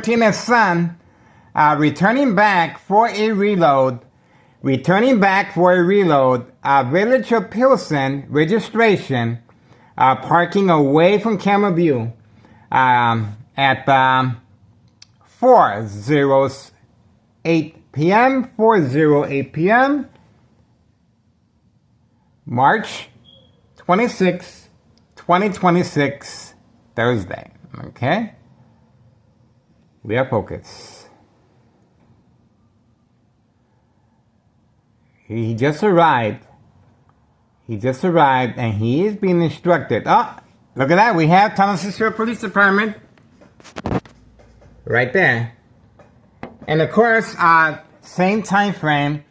Martinez's son, returning back for a reload. Village of Pilsen registration, parking away from camera view at 4:08 p.m. March 26, 2026, Thursday. Okay? We are focused. He just arrived. And he is being instructed. Oh, look at that. We have Tunnel Cicero Police Department. Right there. And of course, same time frame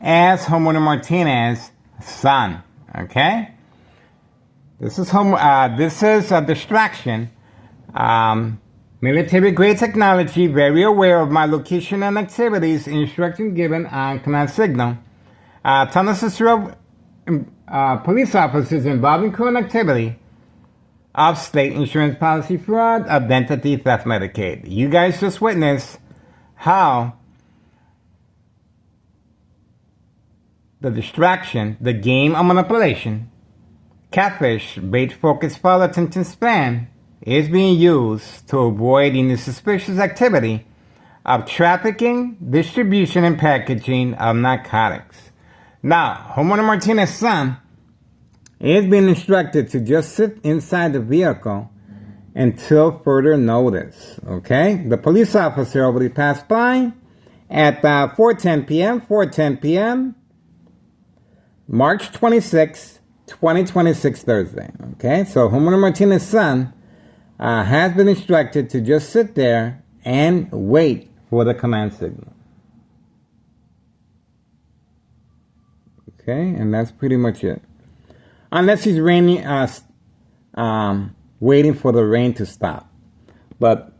as Homeowner Martinez's son. Okay? This is a distraction. Military grade technology, very aware of my location and activities, instruction given on command signal. Tunnel Cicero police officers involved in current activity of state insurance policy fraud, identity theft, Medicaid. You guys just witnessed how the distraction, the game of manipulation, catfish, bait focused follow attention span is being used to avoid any suspicious activity of trafficking, distribution, and packaging of narcotics. Now, Homeowner Martinez's son is being instructed to just sit inside the vehicle until further notice. Okay? The police officer already passed by at 4:10 p.m., March 26, 2026, Thursday. Okay? So, Homeowner Martinez's son has been instructed to just sit there and wait for the command signal. Okay, and that's pretty much it. Unless he's waiting for the rain to stop. But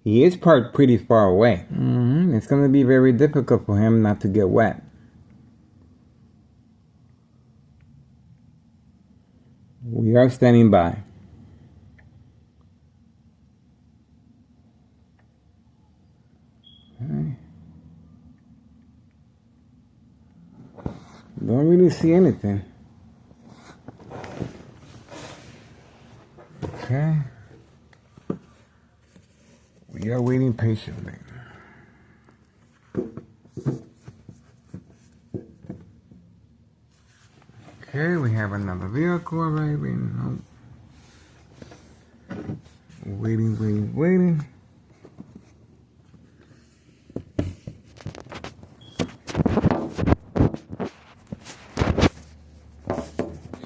he is parked pretty far away. It's going to be very difficult for him not to get wet. We are standing by. Okay. Don't really see anything. Okay. We are waiting patiently. Okay, we have another vehicle arriving. Waiting.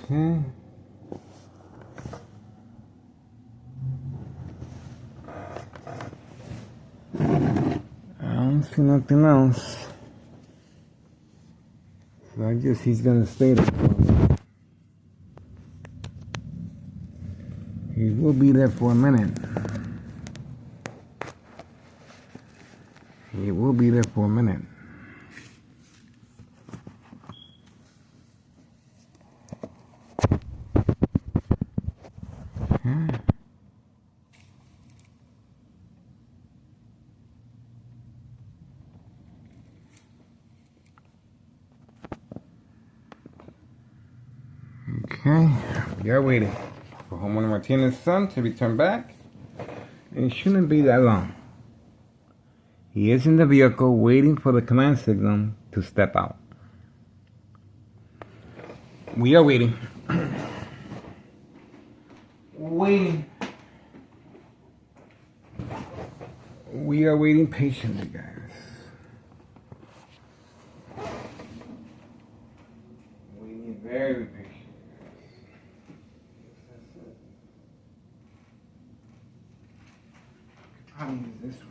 Okay. I don't see nothing else. So I guess he's gonna stay there for a minute. He will be there for a minute. Okay, we are waiting for Homeowner Martinez's son to return back. It shouldn't be that long. He is in the vehicle waiting for the command signal to step out. We are waiting. We are waiting patiently, guys. Waiting very patiently. Probably use this one.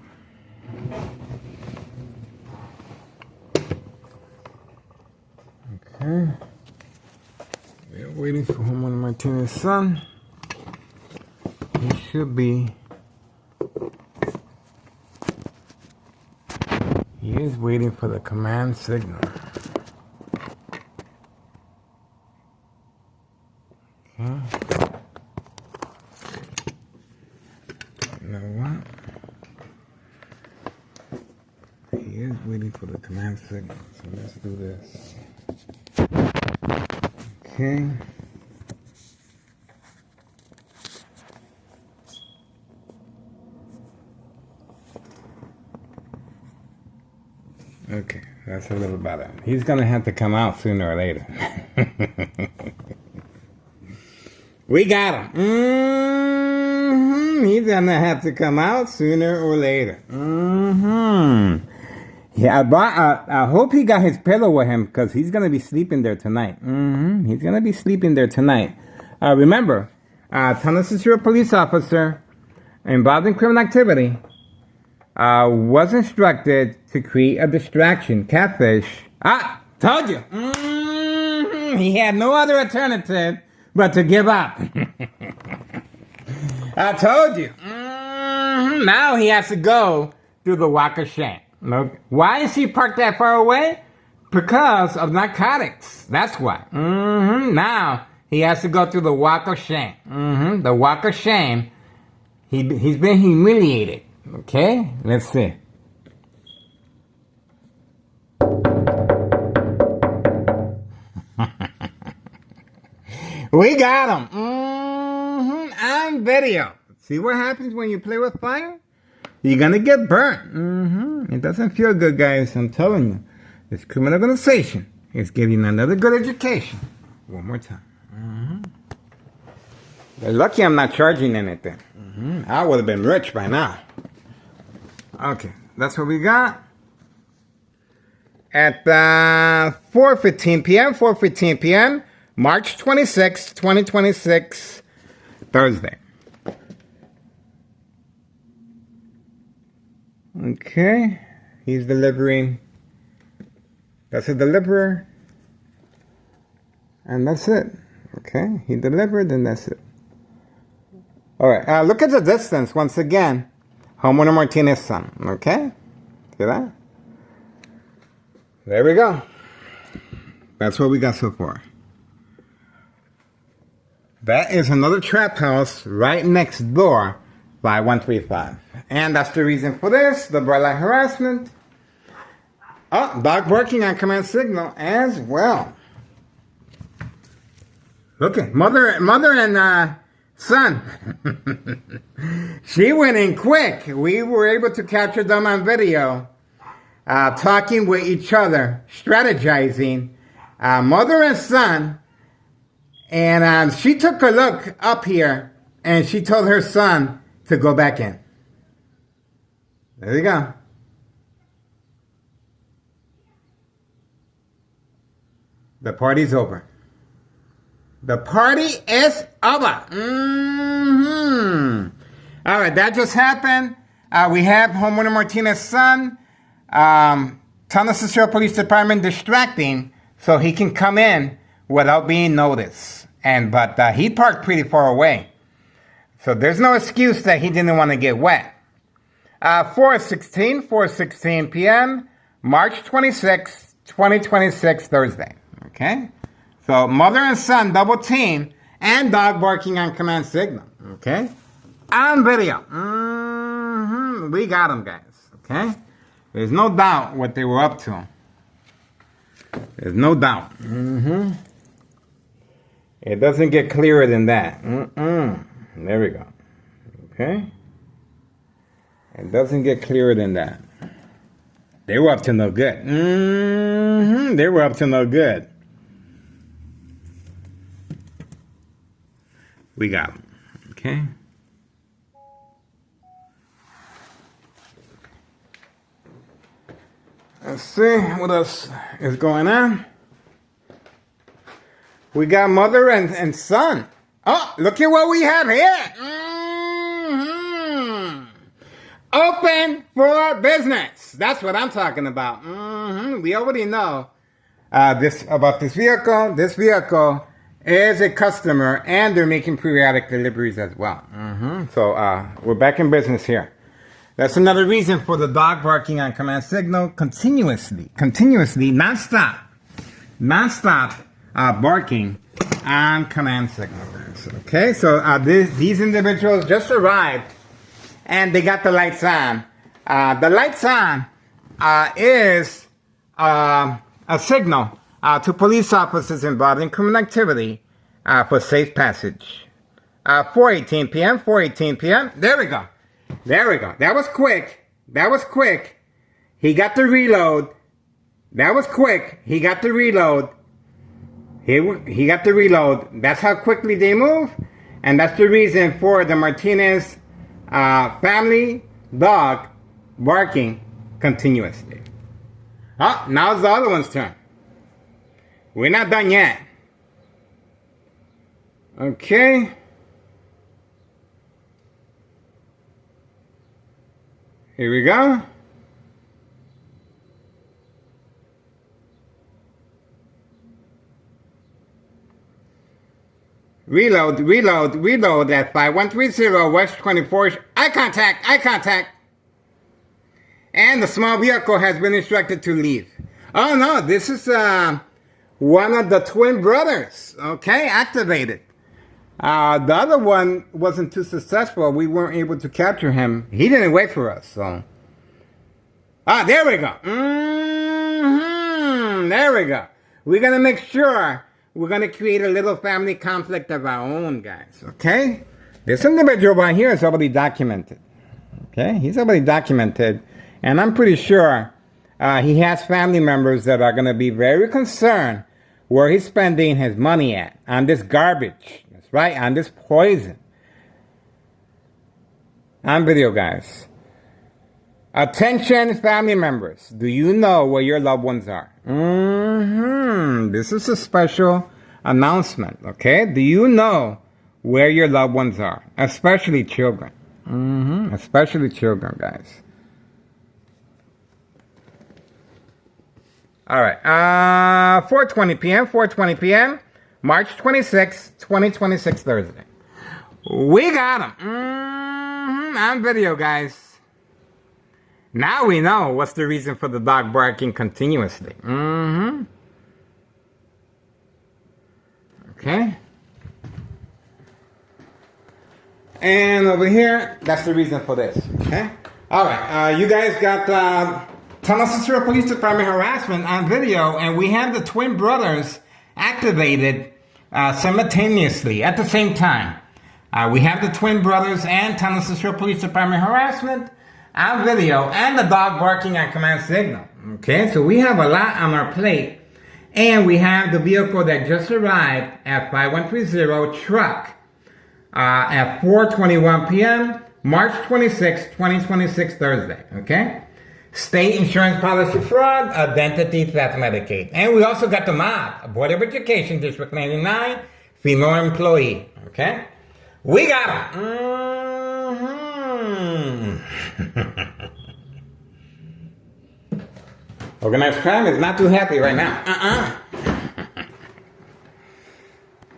Okay. We are waiting for Homeowner Martinez's son. He should be. He is waiting for the command signal. Okay. You know what? He's waiting for the command signal. So let's do this. Okay. Okay, that's a little better. He's gonna have to come out sooner or later. We got him. He's gonna have to come out sooner or later. Yeah, I hope he got his pillow with him because he's gonna be sleeping there tonight. He's gonna be sleeping there tonight. Remember, Tennessee Sheriff police officer involved in criminal activity was instructed to create a distraction, catfish. Told you. He had no other alternative but to give up. I told you. Now he has to go through the walk of shame. Look, why is he parked that far away? Because of narcotics. That's why. Now he has to go through the walk of shame. The walk of shame. He's been humiliated. Okay, let's see. We got him. On video. See what happens when you play with fire? You're gonna get burnt. It doesn't feel good, guys. I'm telling you. This criminal organization is getting another good education. One more time. They're lucky I'm not charging anything. I would have been rich by now. Okay, that's what we got. At 4:15 p.m., March 26, 2026, Thursday. Okay, he's delivering. That's a deliverer. And that's it. Okay, he delivered and that's it. All right, look at the distance once again. Homeowner Martinez's son. Okay, see that? There we go. That's what we got so far. That is another trap house right next door by 135. And that's the reason for this, the bright light harassment. Oh, dog barking on command signal as well. Okay, mother and son. She went in quick. We were able to capture them on video. Talking with each other, strategizing. Mother and son. And she took a look up here, and she told her son to go back in. There you go. The party's over. The party is over. All right, that just happened. We have homeowner Martinez's son, Tennessee Sheriff Police Department distracting so he can come in without being noticed. But he parked pretty far away. So there's no excuse that he didn't want to get wet. 4:16 p.m., March 26, 2026, Thursday. Okay? So mother and son double team and dog barking on command signal. Okay? On video. We got them, guys. Okay? There's no doubt what they were up to. There's no doubt. It doesn't get clearer than that. There we go. Okay? It doesn't get clearer than that. They were up to no good. They were up to no good. We got them. Okay? Let's see what else is going on. We got mother and son. Oh, look at what we have here. Open for business. That's what I'm talking about. We already know about this vehicle. This vehicle is a customer, and they're making periodic deliveries as well. So we're back in business here. That's another reason for the dog barking on command signal continuously, non-stop barking on command signal. Okay, so these individuals just arrived and they got the lights on. The lights on is a signal to police officers involved in criminal activity for safe passage. 4:18 p.m., 4:18 p.m. There we go. There we go. That was quick. That was quick. He got the reload. That was quick. He got the reload. He got the reload. That's how quickly they move. And that's the reason for the Martinez family dog barking continuously. Oh, now it's the other one's turn. We're not done yet. Okay. Here we go. Reload, reload, reload at 5130 West 24th. Eye contact, eye contact. And the small vehicle has been instructed to leave. Oh no, this is one of the twin brothers. Okay, activated. The other one wasn't too successful. We weren't able to capture him. He didn't wait for us, so. Ah, there we go. There we go. We're going to make sure we're going to create a little family conflict of our own, guys. Okay? This individual right here is already documented. Okay? He's already documented. And I'm pretty sure he has family members that are going to be very concerned where he's spending his money at. On this garbage. That's right. On this poison. On video, guys. Attention, family members. Do you know where your loved ones are? This is a special announcement, okay? Do you know where your loved ones are? Especially children. Especially children, guys. All right. 4:20 p.m., 4:20 p.m., March 26, 2026, Thursday. We got him. On video, guys. Now we know what's the reason for the dog barking continuously. Okay. And over here, that's the reason for this. Okay. All right. You guys got Tunnel-Cicero Police Department harassment on video, and we have the twin brothers activated simultaneously at the same time. We have the twin brothers and Tunnel-Cicero Police Department harassment on video, and the dog barking on command signal. Okay, so we have a lot on our plate. And we have the vehicle that just arrived at 5130 truck at 4:21 p.m., March 26, 2026, Thursday. Okay? State insurance policy fraud, identity theft Medicaid. And we also got the mob, Board of Education, District 99, female employee. Okay? We got them. Organized crime is not too happy right now.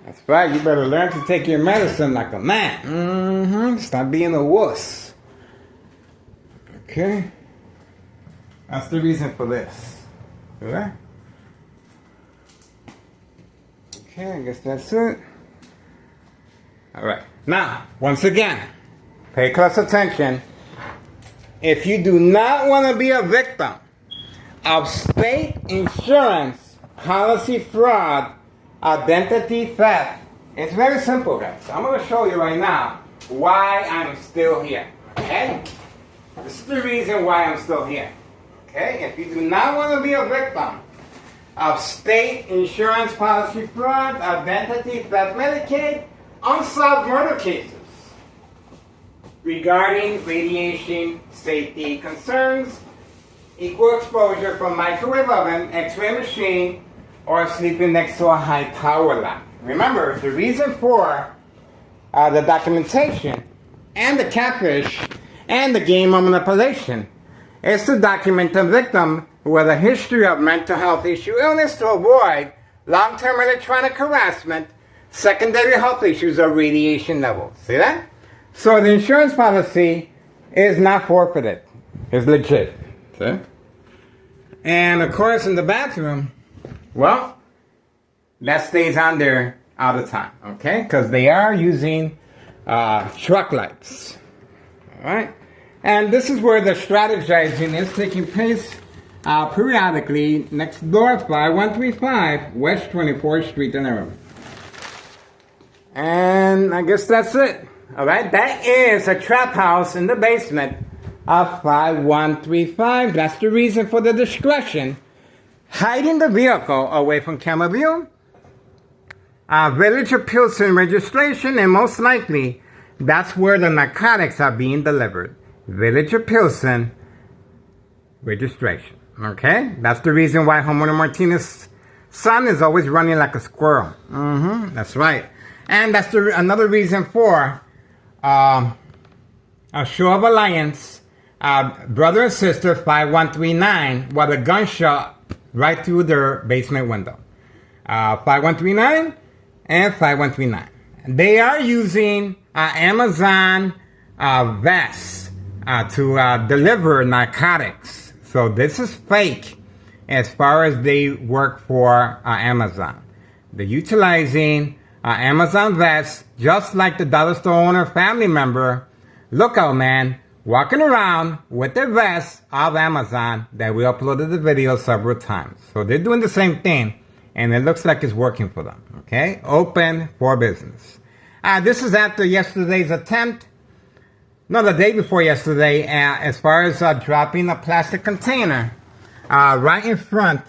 That's right. You better learn to take your medicine like a man. Stop being a wuss. Okay. That's the reason for this. Okay? Okay, I guess that's it. All right. Now, once again, pay close attention. If you do not want to be a victim of state insurance policy fraud, identity theft, it's very simple, guys. I'm going to show you right now why I'm still here. Okay? This is the reason why I'm still here. Okay? If you do not want to be a victim of state insurance policy fraud, identity theft, Medicaid, unsolved murder cases regarding radiation safety concerns, equal exposure from microwave oven, x-ray machine, or sleeping next to a high power line. Remember, the reason for the documentation and the catfish and the game of manipulation is to document the victim with a history of mental health issue illness to avoid long-term electronic harassment, secondary health issues, or radiation levels. See that? So the insurance policy is not forfeited. It's legit. See? And of course in the bathroom, well, that stays on there all the time, okay? Because they are using truck lights, all right? And this is where the strategizing is taking place periodically next door, 5135 West 24th Street in Irving. And I guess that's it. All right, that is a trap house in the basement of 5135. That's the reason for the discretion. Hiding the vehicle away from camera view. Village of Pilsen registration, and most likely that's where the narcotics are being delivered. Village of Pilsen registration. Okay? That's the reason why homeowner Martinez's son is always running like a squirrel. That's right. And that's another reason for a show of alliance. Brother and sister 5139 with a gunshot right through their basement window. 5139 and 5139. They are using Amazon vests to deliver narcotics. So this is fake as far as they work for Amazon. They're utilizing Amazon vests just like the dollar store owner family member, Lookout Man, walking around with their vests of Amazon that we uploaded the video several times. So they're doing the same thing, and it looks like it's working for them. Okay, open for business. This is after yesterday's attempt, no, the day before yesterday, as far as dropping a plastic container right in front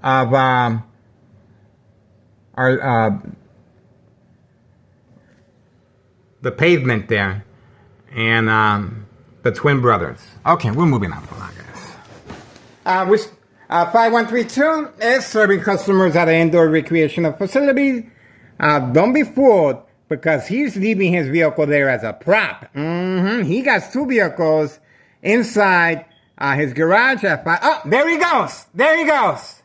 of the pavement there, and the twin brothers. Okay, we're moving on for now, guys. 5132 is serving customers at an indoor recreational facility. Don't be fooled, because he's leaving his vehicle there as a prop. He got two vehicles inside his garage at 5. Oh, there he goes. There he goes.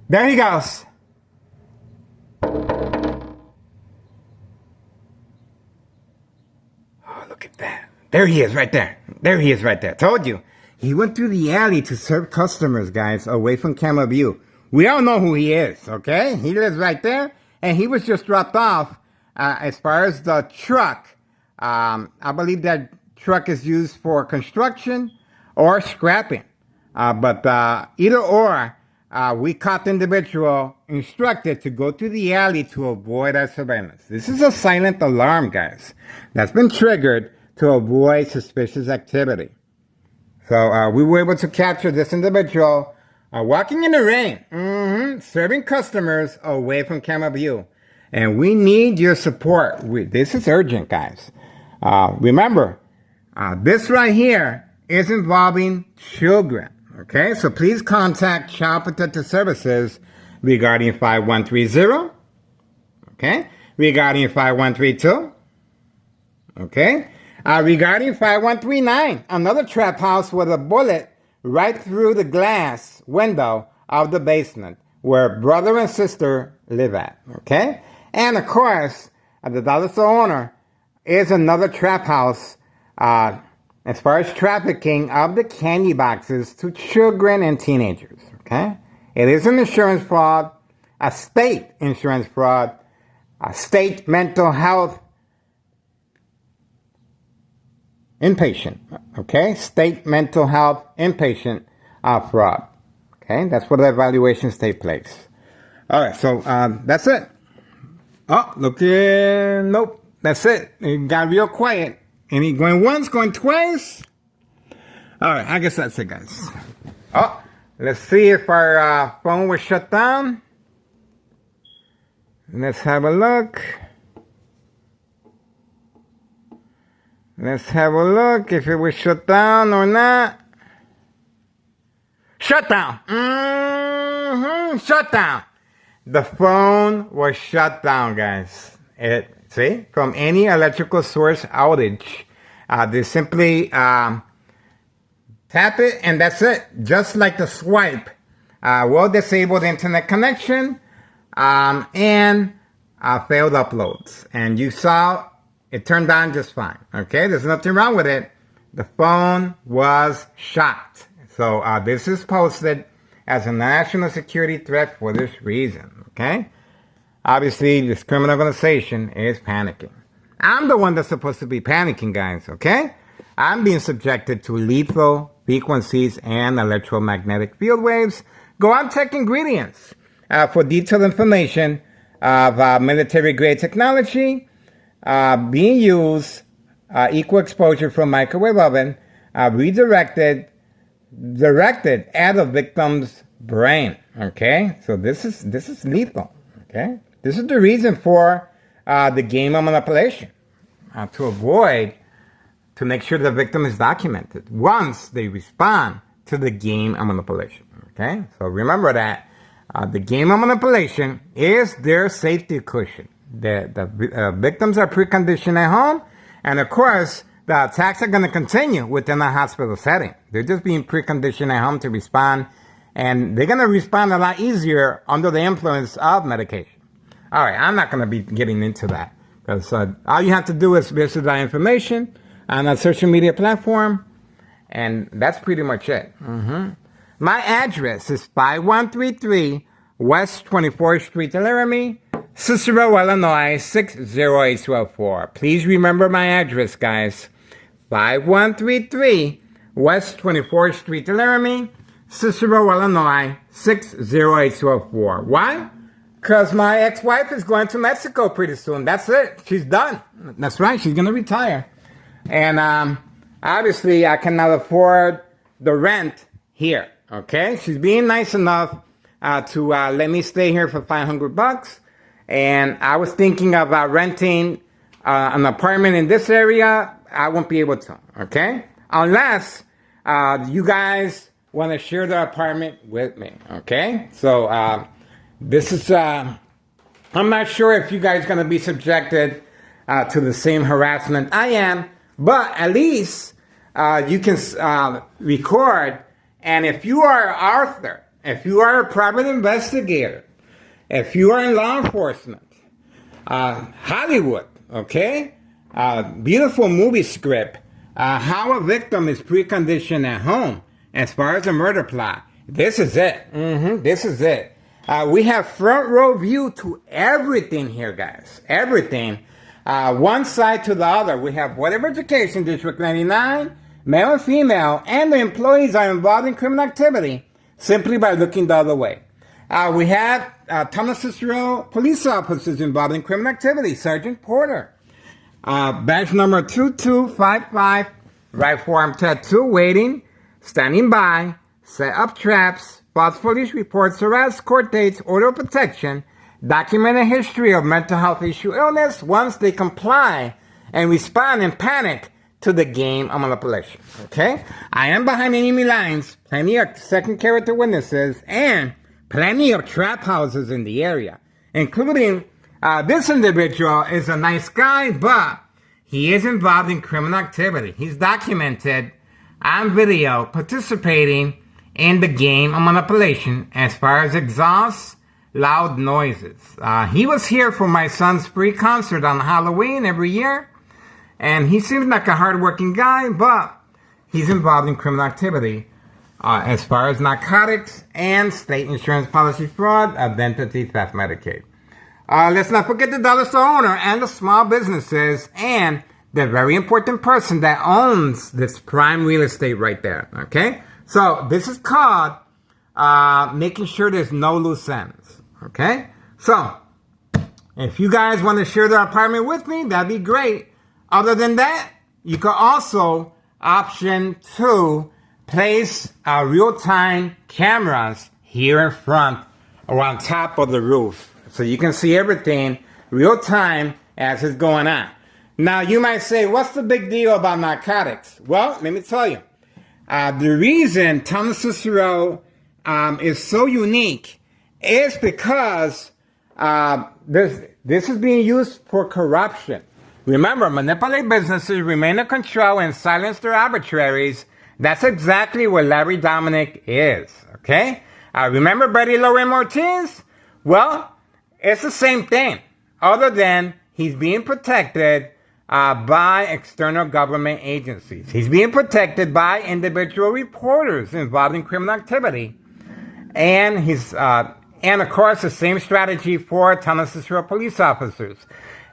There he goes. Oh, look at that. There he is right there. There he is right there. Told you. He went through the alley to serve customers, guys, away from camera view. We all know who he is, okay? He lives right there, and he was just dropped off. As far as the truck, I believe that truck is used for construction or scrapping. But either or, we caught the individual instructed to go to the alley to avoid our surveillance. This is a silent alarm, guys, that's been triggered to avoid suspicious activity. So we were able to capture this individual walking in the rain, serving customers away from camera view. And we need your support. This is urgent, guys. Remember, this right here is involving children. Okay, so please contact Child Protective Services regarding 5130. Okay, regarding 5132. Okay, regarding 5139, another trap house with a bullet right through the glass window of the basement where brother and sister live at. Okay, and of course, the dollar store owner is another trap house. As far as trafficking of the candy boxes to children and teenagers, okay? It is an insurance fraud, a state insurance fraud, a state mental health inpatient, okay? State mental health inpatient fraud, okay? That's where the evaluations take place. All right, so that's it. Oh, nope, that's it. It got real quiet. And he going once, going twice. All right, I guess that's it, guys. Oh, let's see if our phone was shut down. Let's have a look. Let's have a look if it was shut down or not. Shut down. Shut down. The phone was shut down, guys. See, from any electrical source outage, they simply tap it and that's it. Just like the swipe will disable the internet connection and failed uploads. And you saw it turned on just fine. Okay, there's nothing wrong with it. The phone was shot. So this is posted as a national security threat for this reason. Okay. Obviously, this criminal organization is panicking. I'm the one that's supposed to be panicking, guys, okay? I'm being subjected to lethal frequencies and electromagnetic field waves. Go on, check ingredients for detailed information of military-grade technology being used, equal exposure from microwave oven, directed at a victim's brain. Okay, so this is lethal. Okay, this is the reason for the game of manipulation, to make sure the victim is documented once they respond to the game of manipulation. Okay, so remember that the game of manipulation is their safety cushion. The victims are preconditioned at home, and of course, the attacks are going to continue within a hospital setting. They're just being preconditioned at home to respond, and they're going to respond a lot easier under the influence of medication. All right, I'm not going to be getting into that, because all you have to do is visit that information on a social media platform, and that's pretty much it. My address is 5133 West 24th Street, Laramie, Cicero, Illinois, 60804. Please remember my address, guys. 5133 West 24th Street, Laramie, Cicero, Illinois, 60804. Why? Because my ex-wife is going to Mexico pretty soon. That's it. She's done. That's right. She's going to retire. And obviously, I cannot afford the rent here. Okay? She's being nice enough to let me stay here for $500. And I was thinking of renting an apartment in this area. I won't be able to. Okay? Unless you guys want to share the apartment with me. Okay? So this is... I'm not sure if you guys are going to be subjected to the same harassment I am. But at least you can record. And if you are Arthur, if you are a private investigator, if you are in law enforcement, Hollywood, okay? Beautiful movie script, how a victim is preconditioned at home as far as a murder plot. This is it. This is it. We have front row view to everything here, guys. Everything. One side to the other. We have Board of Education, District 99, male and female, and the employees are involved in criminal activity simply by looking the other way. We have Thomas Cicero police officers involved in criminal activity. Sergeant Porter. Badge number 2255, right forearm tattoo, waiting, standing by, set up traps, false police reports, arrest, court dates, order of protection, document a history of mental health issue illness once they comply and respond in panic to the game of manipulation. Okay? I am behind enemy lines, plenty of second character witnesses, and plenty of trap houses in the area, including this individual is a nice guy, but he is involved in criminal activity. He's documented on video participating in the game of manipulation as far as exhaust, loud noises. He was here for my son's free concert on Halloween every year, and he seems like a hardworking guy, but he's involved in criminal activity as far as narcotics and state insurance policy fraud, identity theft, Medicaid. Let's not forget the dollar store owner and the small businesses and the very important person that owns this prime real estate right there. Okay? So this is called making sure there's no loose ends. Okay? So if you guys want to share the apartment with me, that'd be great. Other than that, you can also option 2, place real-time cameras here in front or on top of the roof. So you can see everything real time as it's going on. Now you might say, what's the big deal about narcotics? Well, let me tell you. The reason Thomas Cicero is so unique is because this is being used for corruption. Remember, manipulate businesses, remain in control, and silence their arbitraries. That's exactly what Larry Dominic is. Okay? Remember Betty Lorraine Martinez? Well, it's the same thing, other than he's being protected by external government agencies. He's being protected by individual reporters involved in criminal activity. And of course, the same strategy for Thomas Cicero police officers.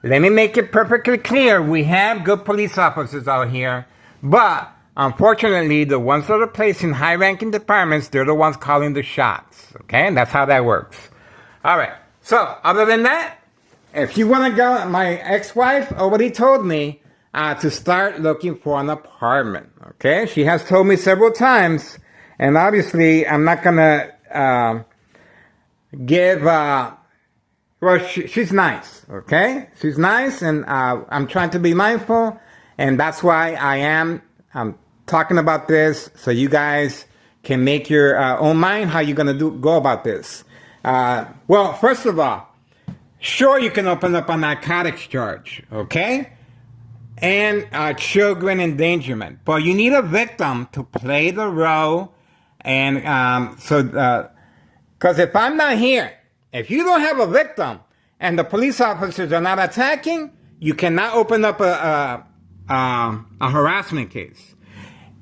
Let me make it perfectly clear. We have good police officers out here. But unfortunately, the ones that are placed in high-ranking departments, they're the ones calling the shots. Okay, and that's how that works. All right. So other than that, if you want to go, my ex-wife already told me to start looking for an apartment. Okay, she has told me several times, and obviously I'm not gonna give. Well, she's nice. Okay, she's nice, and I'm trying to be mindful, and that's why I'm talking about this, so you guys can make your own mind how you're gonna go about this. Well, first of all, sure, you can open up a narcotics charge, okay? And children endangerment. But you need a victim to play the role. And because if I'm not here, if you don't have a victim and the police officers are not attacking, you cannot open up a harassment case.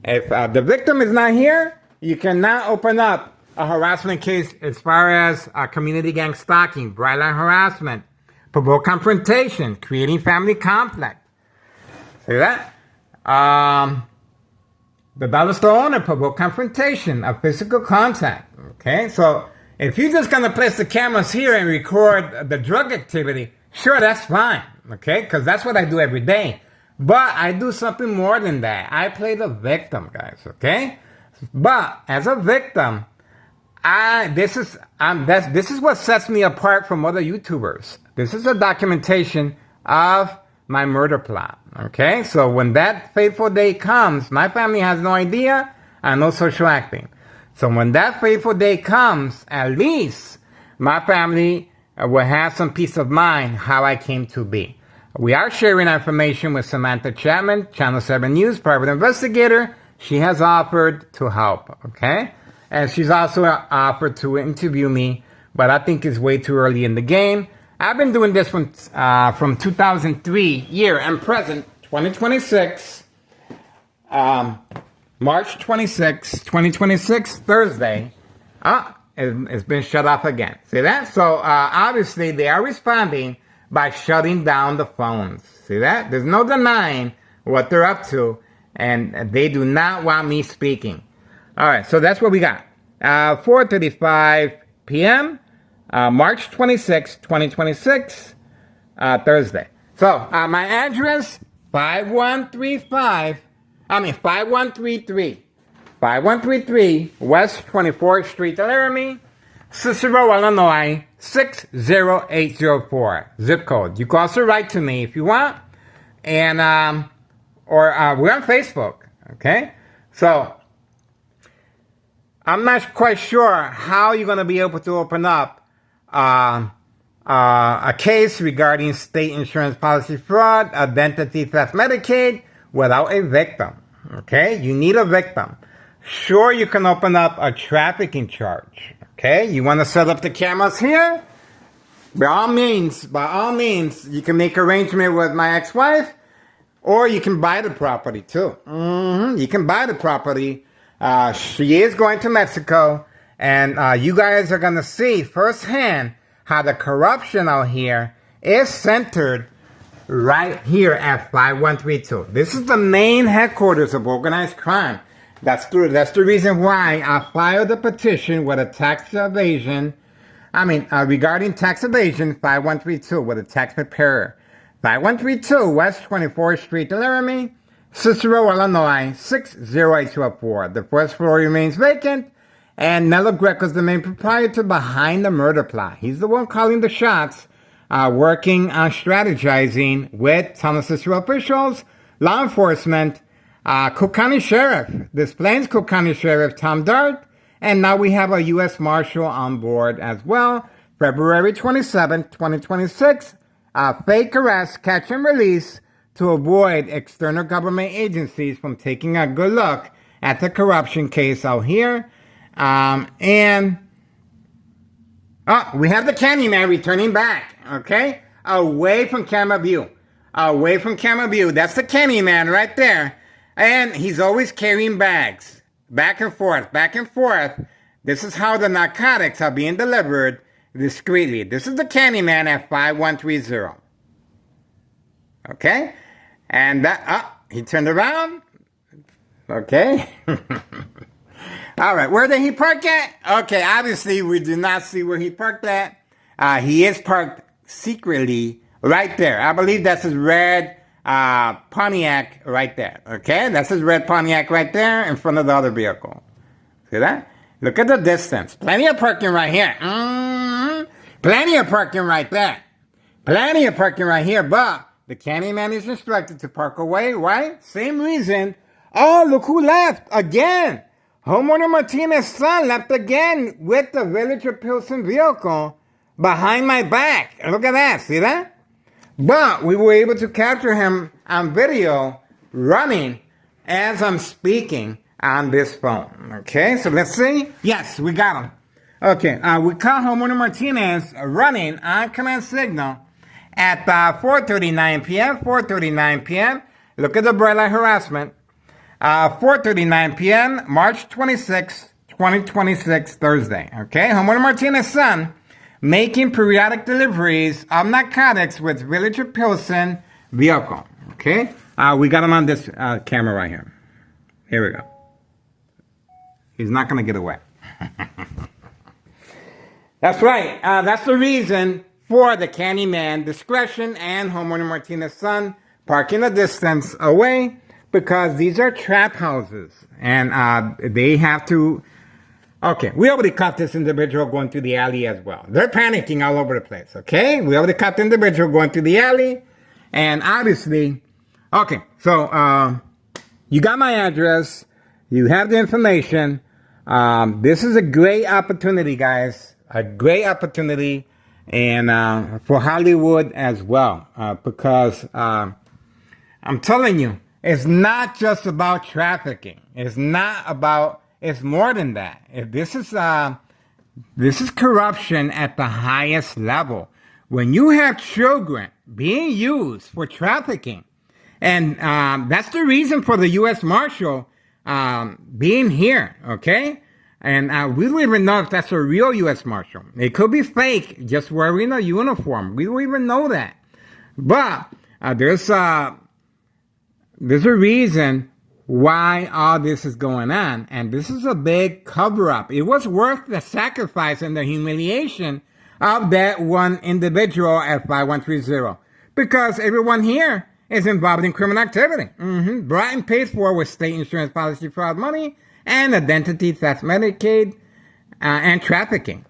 If the victim is not here, you cannot open up a harassment case as far as community gang stalking, bright line harassment, provoke confrontation, creating family conflict. See that? The dollar store owner, provoke confrontation, a physical contact. Okay, so if you're just gonna place the cameras here and record the drug activity, sure, that's fine. Okay, because that's what I do every day. But I do something more than that. I play the victim, guys. Okay, but as a victim, this is what sets me apart from other YouTubers. This is a documentation of my murder plot. Okay, so when that fateful day comes, my family has no idea and no social acting. So when that fateful day comes, at least my family will have some peace of mind how I came to be. We are sharing information with Samantha Chapman, Channel 7 News, private investigator. She has offered to help. Okay. And she's also offered to interview me, but I think it's way too early in the game. I've been doing this from 2003 year and present, 2026, March 26, 2026, Thursday. It's been shut off again. See that? So obviously they are responding by shutting down the phones. See that? There's no denying what they're up to, and they do not want me speaking. All right, so that's what we got. 4:35 p.m., March 26, 2026, Thursday. So my address, 5133 West 24th Street, Laramie, Cicero, Illinois, 60804. Zip code. You can also write to me if you want. And, we're on Facebook. Okay? So, I'm not quite sure how you're going to be able to open up a case regarding state insurance policy fraud, identity theft, Medicaid, without a victim. Okay? You need a victim. Sure, you can open up a trafficking charge. Okay? You want to set up the cameras here? By all means, you can make arrangement with my ex-wife, or you can buy the property too. You can buy the property. She is going to Mexico, and you guys are going to see firsthand how the corruption out here is centered right here at 5132. This is the main headquarters of organized crime. That's the reason why I filed a petition with a tax evasion. Regarding tax evasion, 5132 with a tax preparer. 5132 West 24th Street, Laramie, Cicero, Illinois, 60804. The first floor remains vacant, and Nello Greco is the main proprietor behind the murder plot. He's the one calling the shots, working on strategizing with Town of Cicero officials, law enforcement, Cook County Sheriff, Des Plaines Cook County Sheriff Tom Dart, and now we have a U.S. Marshal on board as well. February 27, 2026, fake arrest, catch and release to avoid external government agencies from taking a good look at the corruption case out here. We have the Candyman returning back, okay? Away from camera view. Away from camera view. That's the Candyman right there. And he's always carrying bags. Back and forth, back and forth. This is how the narcotics are being delivered discreetly. This is the Candyman at 5130. Okay? And that, he turned around. Okay? All right, where did he park at? Okay, obviously we do not see where he parked at. He is parked secretly right there. I believe that's his red Pontiac right there. Okay, that's his red Pontiac right there in front of the other vehicle. See that? Look at the distance. Plenty of parking right here. Plenty of parking right there. Plenty of parking right here, but the Candyman is instructed to park away. Why? Same reason. Oh, look who left again. Homeowner Martinez's son left again with the Villager Pilsen vehicle behind my back. Look at that. See that? But we were able to capture him on video running as I'm speaking on this phone. Okay, so let's see. Yes, we got him. Okay, we caught Homeowner Martinez running on command signal at 4:39 p.m. 4:39 p.m. Look at the bright light harassment. 4:39 p.m. March 26, 2026, Thursday. Okay, Homeowner Martinez's son making periodic deliveries of narcotics with Villager Pilsen vehicle. Okay, we got him on this camera right here. Here we go. He's not going to get away. That's right. That's the reason for the Candyman discretion and Homeowner Martinez's son parking a distance away, because these are trap houses and they have to. Okay, we already caught this individual going through the alley as well. They're panicking all over the place. Okay, we already caught the individual going through the alley, and obviously, okay. So you got my address. You have the information. This is a great opportunity, guys. A great opportunity, and for Hollywood as well, because I'm telling you, it's not just about trafficking. It's not about. It's more than that. This is corruption at the highest level. When you have children being used for trafficking, and that's the reason for the U.S. Marshal being here. Okay. And we don't even know if that's a real U.S. Marshal. It could be fake, just wearing a uniform. We don't even know that. But there's a reason why all this is going on. And this is a big cover-up. It was worth the sacrifice and the humiliation of that one individual at 5130. Because everyone here is involved in criminal activity. Brought and paid for with state insurance policy fraud money, and identity theft, Medicaid, and trafficking.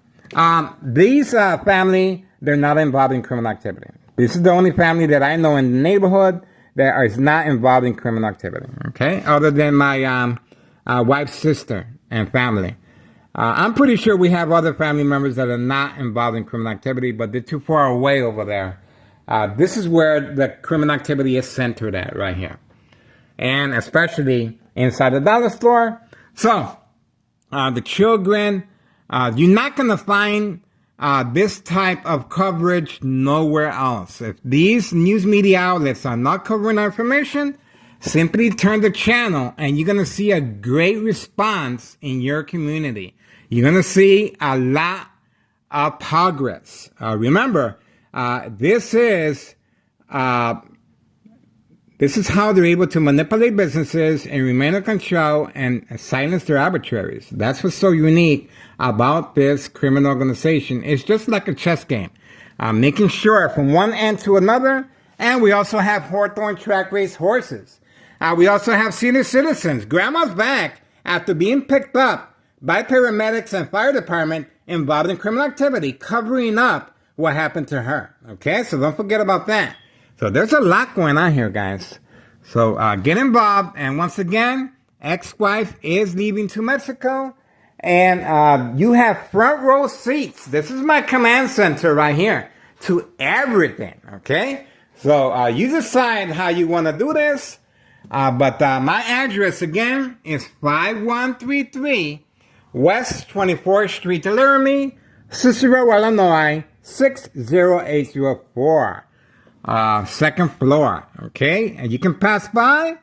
These family, they're not involved in criminal activity. This is the only family that I know in the neighborhood that is not involved in criminal activity, okay? Other than my wife's sister and family. I'm pretty sure we have other family members that are not involved in criminal activity, but they're too far away over there. This is where the criminal activity is centered at, right here. And especially inside the dollar store. So, the children, you're not going to find this type of coverage nowhere else. If these news media outlets are not covering our information, simply turn the channel and you're going to see a great response in your community. You're going to see a lot of progress. Remember, this is how they're able to manipulate businesses and remain in control and silence their arbitraries. That's what's so unique about this criminal organization. It's just like a chess game, making sure from one end to another. And we also have Hawthorne track race horses. We also have senior citizens, grandma's back after being picked up by paramedics and fire department involved in criminal activity, covering up what happened to her. Okay, so don't forget about that. So there's a lot going on here, guys. So get involved. And once again, ex-wife is leaving to Mexico. And you have front row seats. This is my command center right here to everything. Okay? So you decide how you want to do this. But my address again is 5133 West 24th Street, Laramie, Cicero, Illinois, 60804. Second floor, okay? And you can pass by.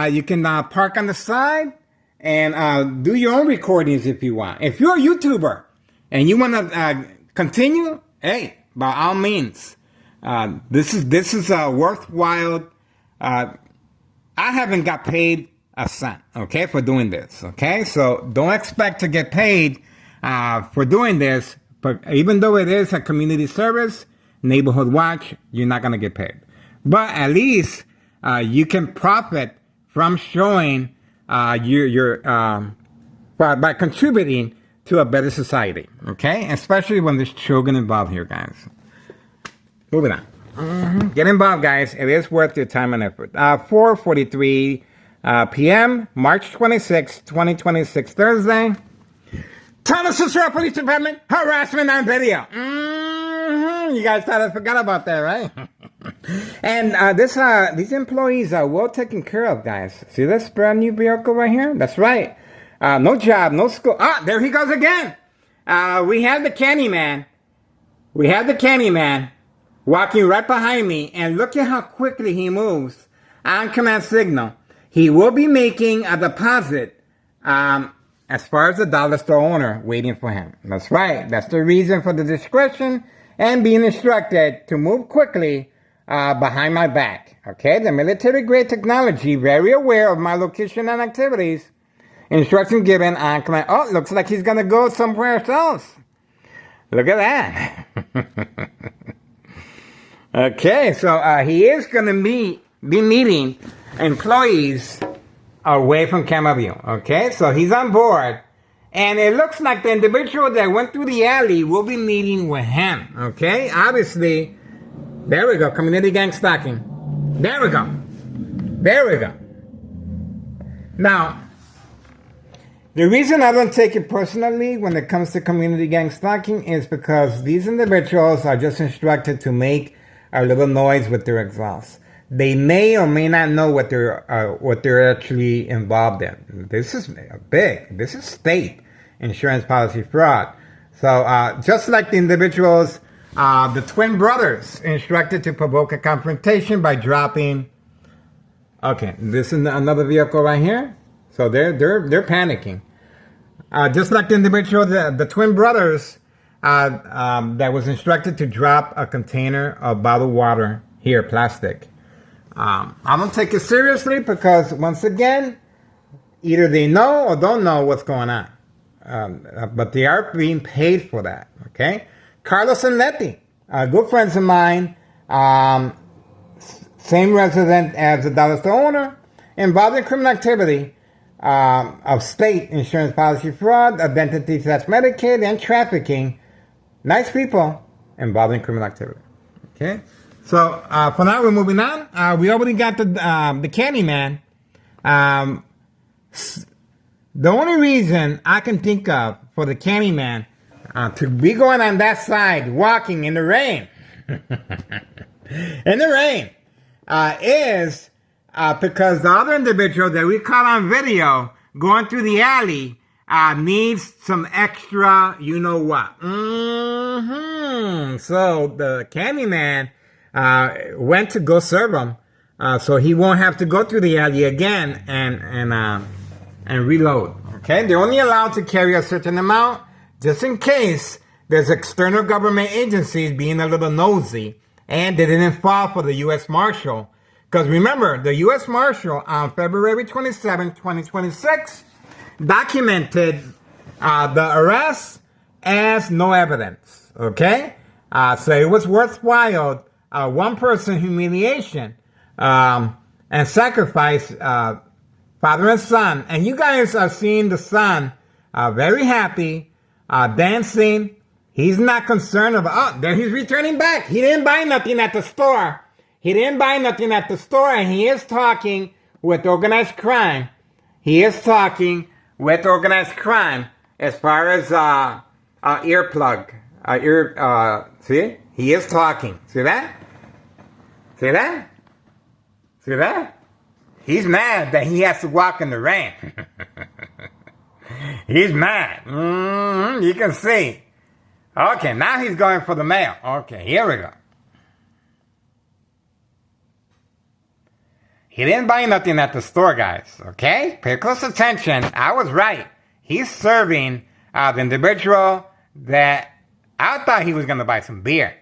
You can park on the side and do your own recordings if you want. If you're a YouTuber and you want to continue, hey, by all means. This is a worthwhile. I haven't got paid a cent, okay, for doing this, okay? So don't expect to get paid for doing this, but even though it is a community service, Neighborhood Watch, you're not going to get paid. But at least you can profit from showing by contributing to a better society, okay? Especially when there's children involved here, guys. Moving on. Get involved, guys. It is worth your time and effort. 4:43 p.m., March 26, 2026, Thursday. Tennessee Sheriff Police Department harassment on video. You guys thought I forgot about that, right? And these employees are well taken care of, guys. See this brand new vehicle right here? That's right. No job, no school. Ah, there he goes again. We have the Candyman. We have the Candyman walking right behind me, and look at how quickly he moves on command signal. He will be making a deposit as far as the dollar store owner waiting for him. That's right. That's the reason for the discretion and being instructed to move quickly behind my back. Okay, the military-grade technology, very aware of my location and activities. Instruction given on command. Oh, looks like he's going to go somewhere else. Look at that. Okay, so he is going to be meeting employees away from camera view. Okay, so he's on board. And it looks like the individual that went through the alley will be meeting with him. Okay, obviously, there we go, community gang stalking. There we go. There we go. Now, the reason I don't take it personally when it comes to community gang stalking is because these individuals are just instructed to make a little noise with their exhaust. They may or may not know what they're actually involved in. This is big. This is state insurance policy fraud. So just like the individuals, the twin brothers instructed to provoke a confrontation by dropping. Okay, this is another vehicle right here. So they're panicking. Just like the individual, the twin brothers that was instructed to drop a container of bottled water here, plastic. I don't take it seriously because, once again, either they know or don't know what's going on. But they are being paid for that, okay? Carlos and Letty, good friends of mine, same resident as the dollar store owner, involved in criminal activity of state insurance policy fraud, identity theft, Medicaid, and trafficking. Nice people involved in criminal activity, okay? So, for now, we're moving on. We already got the Candyman. The only reason I can think of for the Candyman to be going on that side, walking in the rain, is because the other individual that we caught on video going through the alley needs some extra, you know what. So the Candyman went to go serve him, so he won't have to go through the alley again and reload. Okay, they're only allowed to carry a certain amount, just in case there's external government agencies being a little nosy, and they didn't fall for the U.S. Marshal. Because remember, the U.S. Marshal on February 27, 2026, documented the arrest as no evidence. Okay, so it was worthwhile. One person humiliation and sacrifice, father and son. And you guys are seeing the son very happy, dancing. He's not concerned about, oh, there he's returning back. He didn't buy nothing at the store. And he is talking with organized crime. As far as earplug. See? He is talking. See that? See that? He's mad that he has to walk in the rain. He's mad. You can see. Okay, now he's going for the mail. Okay, here we go. He didn't buy nothing at the store, guys. Okay? Pay close attention. I was right. He's serving the individual that I thought he was going to buy some beer.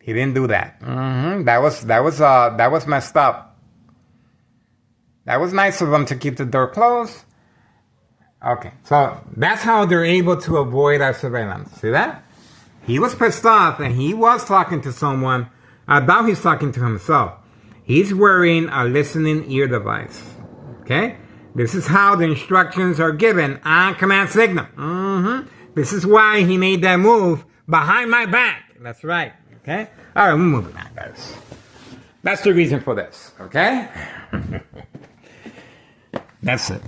He didn't do that. That was messed up. That was nice of them to keep the door closed. Okay, so that's how they're able to avoid our surveillance. See that? He was pissed off, and he was talking to someone. I doubt he's talking to himself. He's wearing a listening ear device. Okay? This is how the instructions are given on command signal. This is why he made that move behind my back. That's right. Okay? All right, we're moving on, guys. That's the reason for this. Okay? That's it.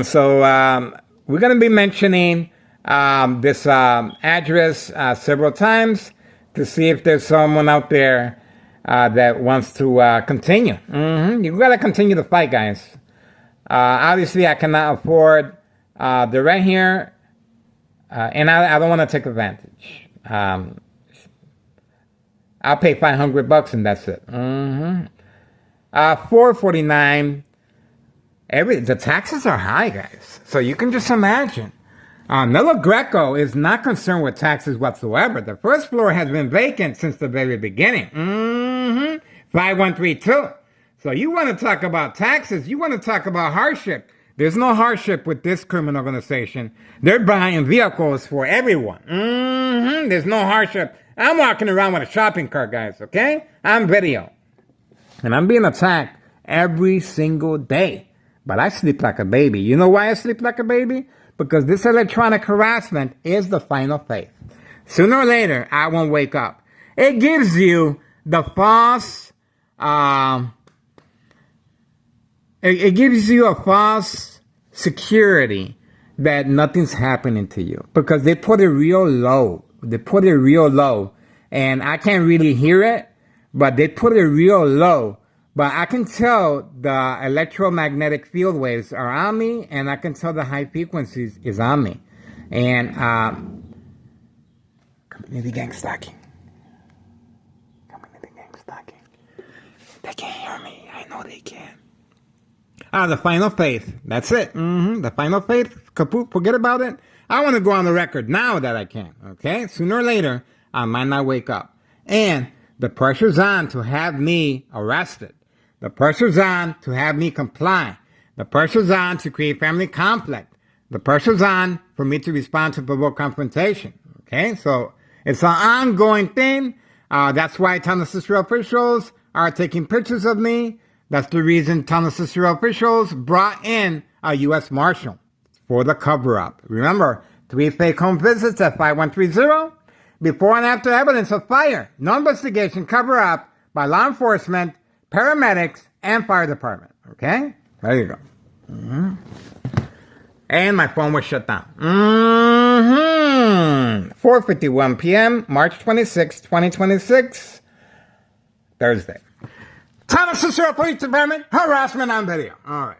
So, we're going to be mentioning this address several times to see if there's someone out there that wants to continue. You got to continue the fight, guys. Obviously, I cannot afford the rent here, and I don't want to take advantage. I'll pay $500 and that's it. $449. The taxes are high, guys. So you can just imagine. Nella Greco is not concerned with taxes whatsoever. The first floor has been vacant since the very beginning. 5132. So you want to talk about taxes? You want to talk about hardship? There's no hardship with this criminal organization. They're buying vehicles for everyone. There's no hardship. I'm walking around with a shopping cart, guys, okay? I'm video. And I'm being attacked every single day. But I sleep like a baby. You know why I sleep like a baby? Because this electronic harassment is the final faith. Sooner or later, I won't wake up. It gives you the false, it gives you a false security that nothing's happening to you. Because they put it real low. They put it real low. And I can't really hear it, but they put it real low. But I can tell the electromagnetic field waves are on me, and I can tell the high frequencies is on me. And community gang stalking. Community gang stalking. They can't hear me. I know they can. The final faith. That's it. The final faith. Kaput. Forget about it. I want to go on the record now that I can. Okay? Sooner or later, I might not wake up. And the pressure's on to have me arrested. The pressure's on to have me comply. The pressure's on to create family conflict. The pressure's on for me to respond to provoke confrontation. Okay? So it's an ongoing thing. That's why Town of Cicero officials are taking pictures of me. That's the reason Town of Cicero officials brought in a U.S. Marshal for the cover-up. Remember, 3 fake home visits at 5130. Before and after evidence of fire. No investigation cover-up by law enforcement, paramedics, and fire department. Okay? There you go. And my phone was shut down. 4:51 p.m., March 26, 2026, Thursday. Town of Cicero Police Department, harassment on video. All right.